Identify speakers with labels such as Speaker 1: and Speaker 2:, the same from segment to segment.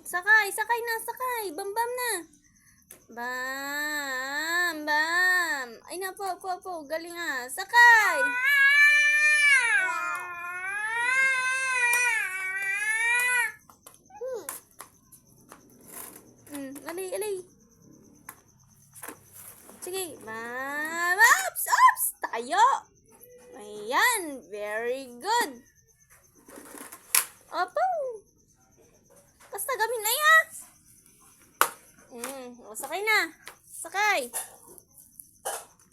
Speaker 1: Sakay, sakay na, sakay. Bam, bam na. Bam, bam. Ay, napo. Galing ah. Sakay. Alay. Sige. Bam. Ops. Tayo. Ayan. Very good. Opo. Basta gamin na yan. Sakay na.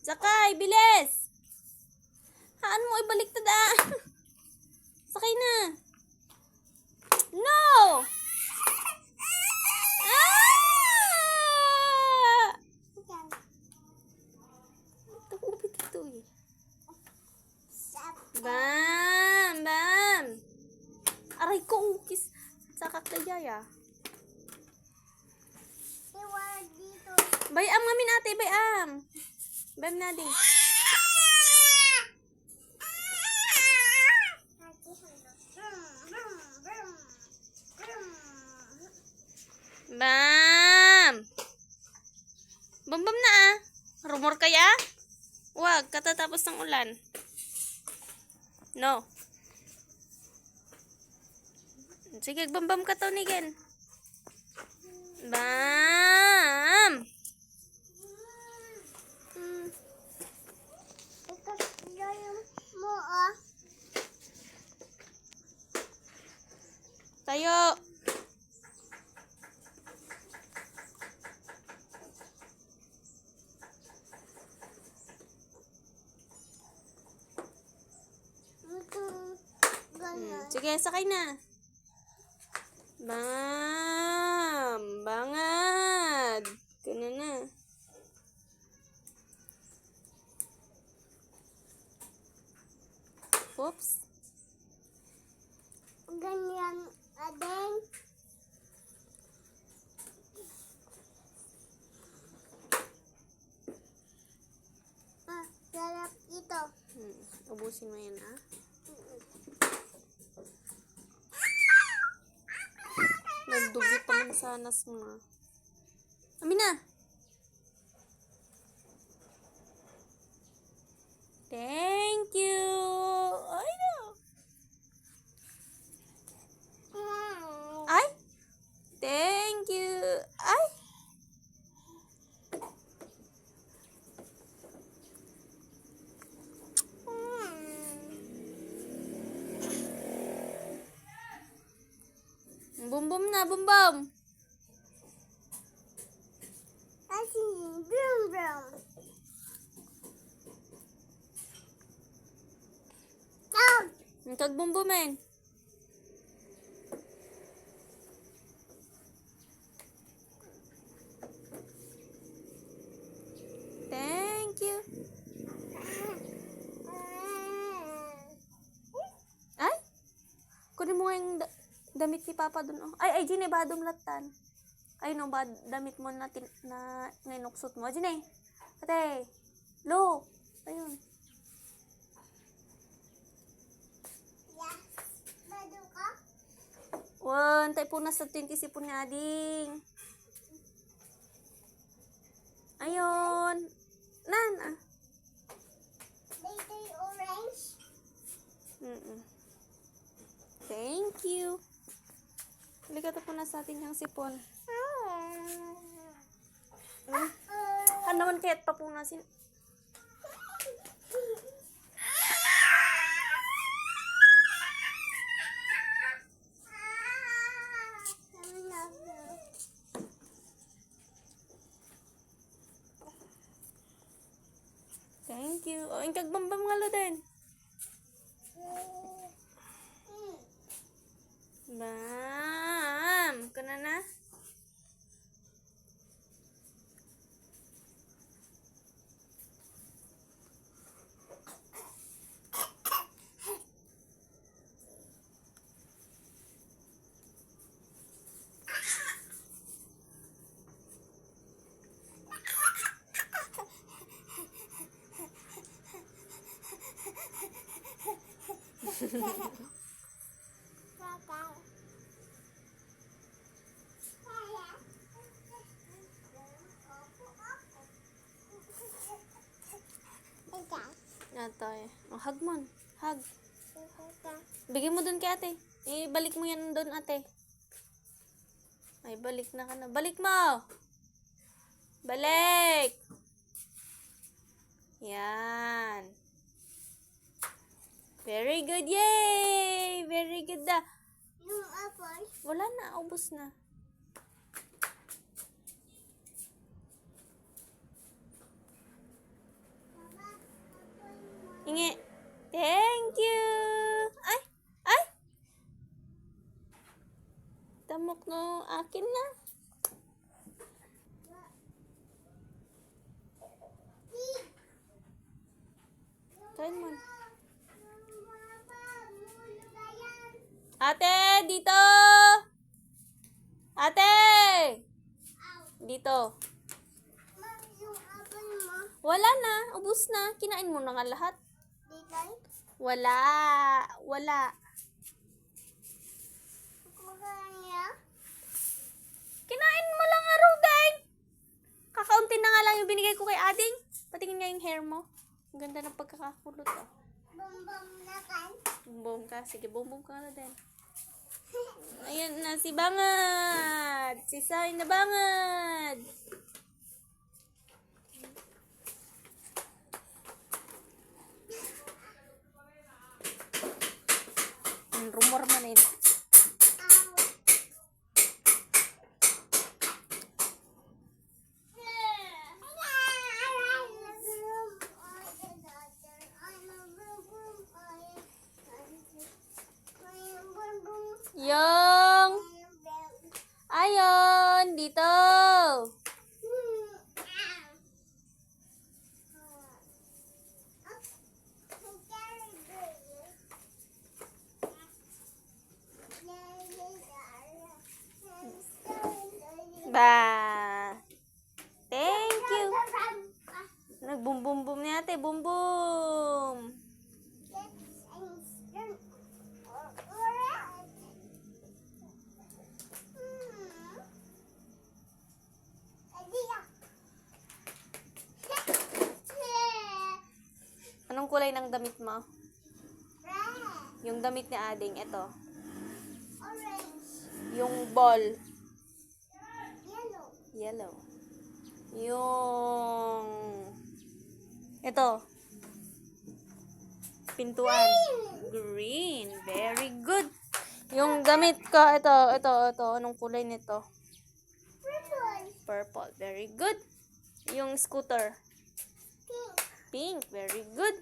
Speaker 1: Sakay, bilis. Haan mo, ibaliktad ah. Sakay na. No! Tagupit ito eh. Bam. Aray ko, ukis. Sakak na jaya. Bayam ngamin ate, bayam. Bayam na din. Bam! Bam na ah. Rumor kaya? Wag, katatapos ng ulan. No. Sige, bam ka to, Nigen. Bam! Tayo. Sige, sakay na. Bam! Bangad! Kana na. Oops.
Speaker 2: Ganyan, adeng. Sarap ito.
Speaker 1: Ubusin mo yan, ah. Nagdugit pa man sana mga. Amin na. Thank you. Ay, no. Ay. Thank you. Ay. Bum na, bum.
Speaker 2: Kasi, brum.
Speaker 1: Tag bumbumen. Thank you. Ay. Kunin mo nga yung damit ni Papa dun. Oh. Ay, Gine, badong latan. Ay, no, damit mo na ngayonuksot mo. Gine. Ate. Lo. Ayun. Wan, tayo po na sa 20 sipon ni Ading. Ayun. Nan.
Speaker 2: They orange.
Speaker 1: Thank you. Halika po na sa atin yung sipon. Naman kaya't papunasin. Thank you. O, yung kagbambam nga lo din. Bam! Kana na? hug mo. Hug. Bigyan mo dun kay ate. Ibalik mo yan dun, ate. Ay, balik na ka na. Balik mo! Balik! Yan. Very good. Yay! Very good da.
Speaker 2: Yung apple.
Speaker 1: Wala na. Ubus na. Inge. Thank you. Ay! Ay! Tamok no. Akin na. Kain mo. Ate! Dito! Ate! Dito.
Speaker 2: Yung apple mo.
Speaker 1: Wala na. Ubus na. Kinain mo na nga lahat.
Speaker 2: Dito.
Speaker 1: Wala. Wala.
Speaker 2: Kukuha niya.
Speaker 1: Kinain mo lang nga, Ruben. Kakaunti na nga lang yung binigay ko kay Ading. Patingin nga yung hair mo. Ang ganda ng pagkakakulot, ah.
Speaker 2: Bumbum na kan.
Speaker 1: Bumbum ka. Sige, bumbum ka na din. Ayan na si Bangad. Si Sai na Bangad. Ang rumor man eh. Yung ayon dito. Ba. Thank you. Nagbum bum bum ni ate, bum bum. Anong kulay ng damit mo? Yung damit ni Ading, ito. Yung ball, yellow. Yung ito, pintuan, green. Very good. Yung damit ko, ito. Anong kulay nito? Purple. Very good. Yung scooter, pink. Very good.